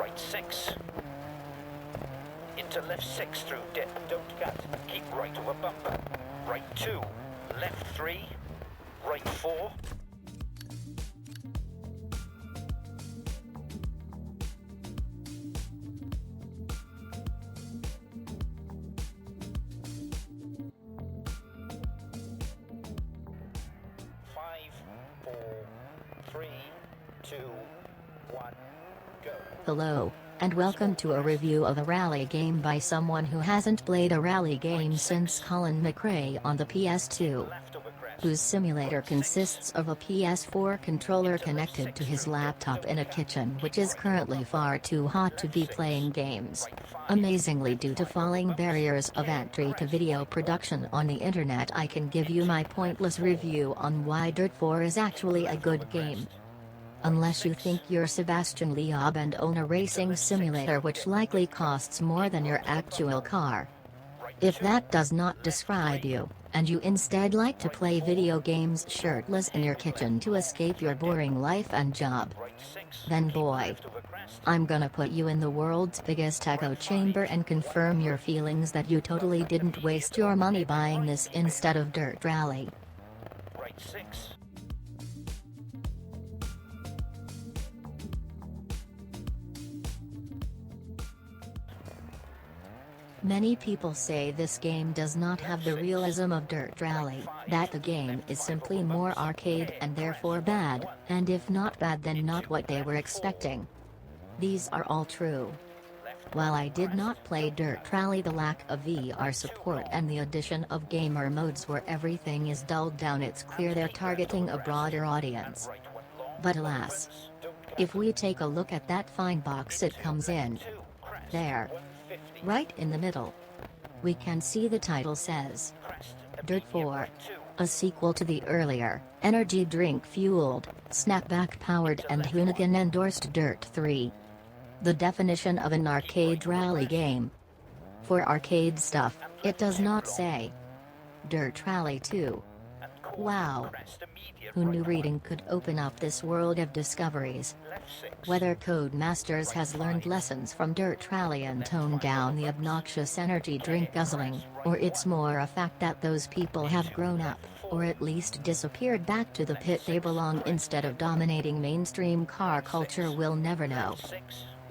right 6. Into left 6 through dip, don't cut. Keep right over bumper. Right 2. Left 3. Right 4. Hello, and welcome to a review of a rally game by someone who hasn't played a rally game since Colin McRae on the PS2, whose simulator consists of a PS4 controller connected to his laptop in a kitchen which is currently far too hot to be playing games. Amazingly, due to falling barriers of entry to video production on the internet, I can give you my pointless review on why Dirt4 is actually a good game. Unless you think you're Sebastian Loeb and own a racing simulator which likely costs more than your actual car. If that does not describe you, and you instead like to play video games shirtless in your kitchen to escape your boring life and job, then boy, I'm gonna put you in the world's biggest echo chamber and confirm your feelings that you totally didn't waste your money buying this instead of Dirt Rally. Right 6. Many people say this game does not have the realism of Dirt Rally, that the game is simply more arcade and therefore bad, and if not bad then not what they were expecting. These are all true. While I did not play Dirt Rally, the lack of VR support and the addition of gamer modes where everything is dulled down, it's clear they're targeting a broader audience. But alas, if we take a look at that fine box it comes in, there, right in the middle, we can see the title says Dirt4, a sequel to the earlier, energy drink fueled, snapback powered and Hoonigan endorsed Dirt 3. The definition of an arcade rally game. For arcade stuff, it does not say Dirt Rally 2. Wow. Who knew reading could open up this world of discoveries? Whether Codemasters has learned lessons from Dirt Rally and toned down the obnoxious energy drink guzzling, or it's more a fact that those people have grown up, or at least disappeared back to the pit they belong instead of dominating mainstream car culture, we'll never know.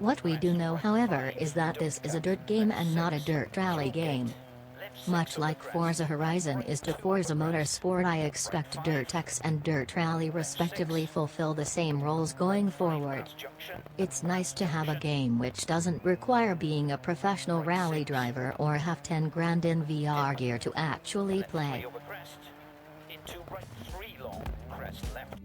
What we do know, however, is that this is a dirt game and not a Dirt Rally game. Much like Forza Horizon is to Forza Motorsport, I expect Dirt X and Dirt Rally respectively fulfill the same roles going forward. It's nice to have a game which doesn't require being a professional rally driver or have 10 grand in VR gear to actually play. Into right 3 long, crest left.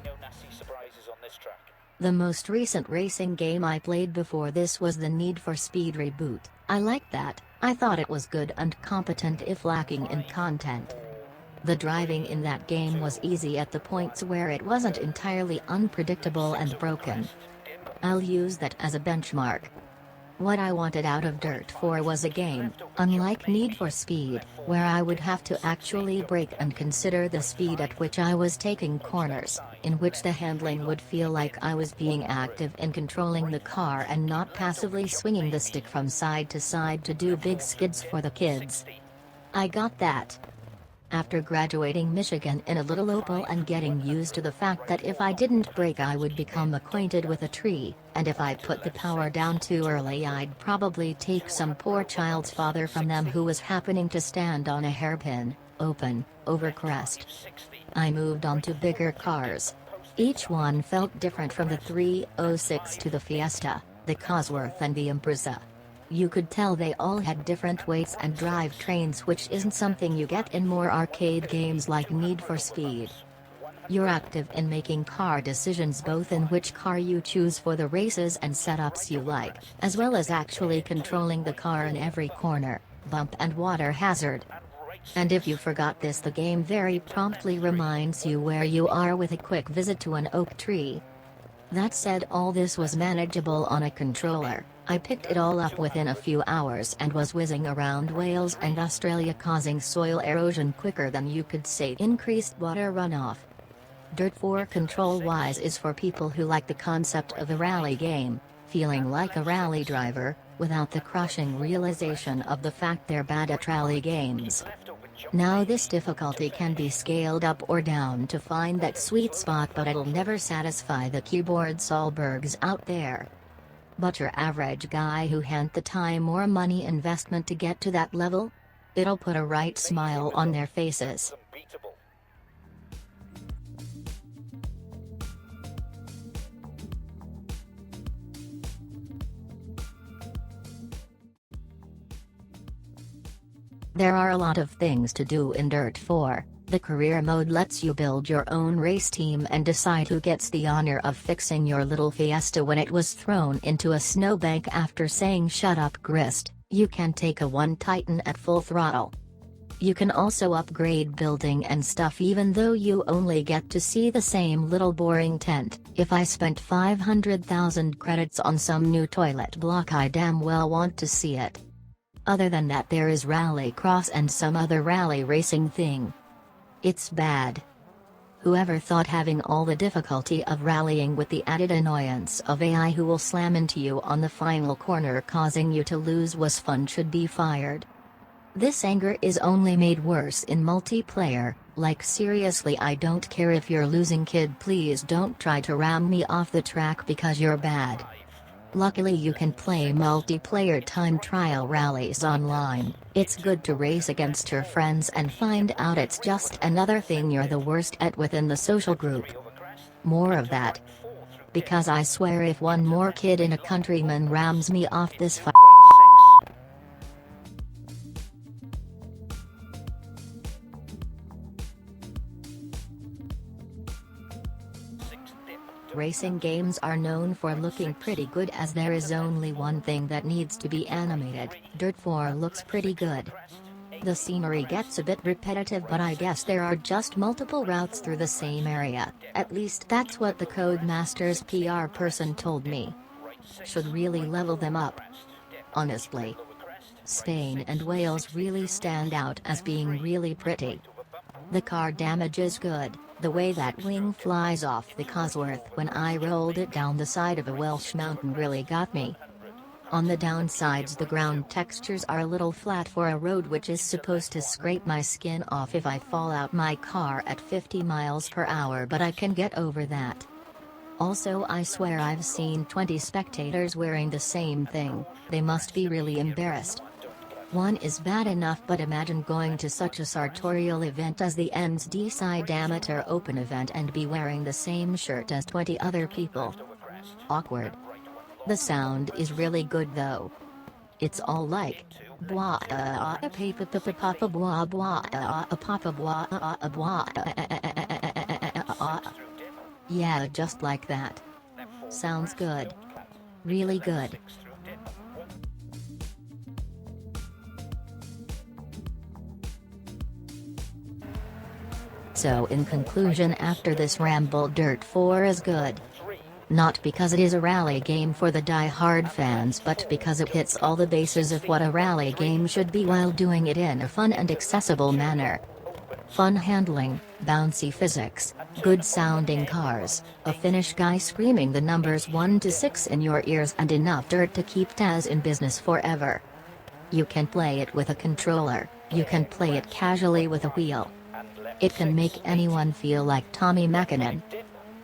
No nasty surprises on this track. The most recent racing game I played before this was the Need for Speed reboot. I liked that. I thought it was good and competent if lacking in content. The driving in that game was easy at the points where it wasn't entirely unpredictable and broken. I'll use that as a benchmark. What I wanted out of Dirt4 was a game, unlike Need for Speed, where I would have to actually brake and consider the speed at which I was taking corners, in which the handling would feel like I was being active in controlling the car and not passively swinging the stick from side to side to do big skids for the kids. I got that after graduating Michigan in a little Opel and getting used to the fact that if I didn't brake I would become acquainted with a tree, and if I put the power down too early I'd probably take some poor child's father from them who was happening to stand on a hairpin, open, over crest. I moved on to bigger cars. Each one felt different, from the 306 to the Fiesta, the Cosworth and the Impreza. You could tell they all had different weights and drivetrains, which isn't something you get in more arcade games like Need for Speed. You're active in making car decisions, both in which car you choose for the races and setups you like, as well as actually controlling the car in every corner, bump and water hazard. And if you forgot this, the game very promptly reminds you where you are with a quick visit to an oak tree. That said, all this was manageable on a controller, I picked it all up within a few hours and was whizzing around Wales and Australia, causing soil erosion quicker than you could say increased water runoff. Dirt 4 control-wise is for people who like the concept of a rally game, feeling like a rally driver, without the crushing realization of the fact they're bad at rally games. Now this difficulty can be scaled up or down to find that sweet spot, but it'll never satisfy the keyboard Solbergs out there. But your average guy who hadn't the time or money investment to get to that level? It'll put a right smile on their faces. There are a lot of things to do in Dirt 4. The career mode lets you build your own race team and decide who gets the honor of fixing your little Fiesta when it was thrown into a snowbank after saying "shut up Grist." You can take a 1 Titan at full throttle. You can also upgrade building and stuff, even though you only get to see the same little boring tent. If I spent 500,000 credits on some new toilet block, I damn well want to see it. Other than that, there is Rallycross and some other rally racing thing. It's bad. Whoever thought having all the difficulty of rallying with the added annoyance of AI who will slam into you on the final corner causing you to lose was fun should be fired. This anger is only made worse in multiplayer. Like, seriously, I don't care if you're losing, kid, please don't try to ram me off the track because you're bad. Luckily you can play multiplayer time trial rallies online. It's good to race against your friends and find out it's just another thing you're the worst at within the social group. More of that. Because I swear if one more kid in a countryman rams me off this Racing games are known for looking pretty good, as there is only one thing that needs to be animated. Dirt 4 looks pretty good. The scenery gets a bit repetitive, but I guess there are just multiple routes through the same area. At least that's what the Codemasters PR person told me. Should really level them up. Honestly. Spain and Wales really stand out as being really pretty. The car damage is good. The way that wing flies off the Cosworth when I rolled it down the side of a Welsh mountain really got me. On the downsides, the ground textures are a little flat for a road, which is supposed to scrape my skin off if I fall out my car at 50 miles per hour, but I can get over that. Also, I swear I've seen 20 spectators wearing the same thing. They must be really embarrassed. One is bad enough, but imagine going to such a sartorial event as the NSD Side Amateur Open event and be wearing the same shirt as 20 other people. Awkward. The sound is really good though. It's all like blah papa blah blah papa blah. Yeah, just like that. Sounds good. Really good. So in conclusion, after this ramble, Dirt 4 is good. Not because it is a rally game for the die-hard fans, but because it hits all the bases of what a rally game should be while doing it in a fun and accessible manner. Fun handling, bouncy physics, good-sounding cars, a Finnish guy screaming the numbers 1 to 6 in your ears, and enough dirt to keep Taz in business forever. You can play it with a controller, you can play it casually with a wheel. It can make anyone feel like Tommy Mackinnon.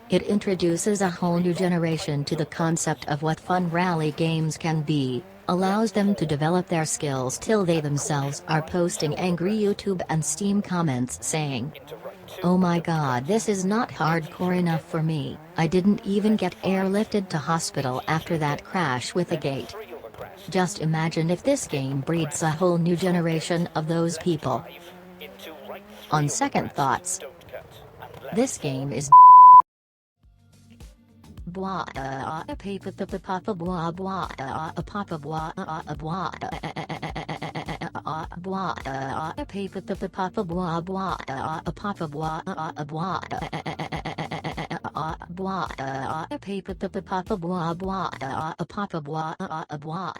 It introduces a whole new generation to the concept of what fun rally games can be, allows them to develop their skills till they themselves are posting angry YouTube and Steam comments saying, "Oh my god, this is not hardcore enough for me, I didn't even get airlifted to hospital after that crash with a gate." Just imagine if this game breeds a whole new generation of those people. On second thoughts, this game is blah papa blah blah papa blah blah blah papa blah blah papa blah blah paper papa blah blah papa blah blah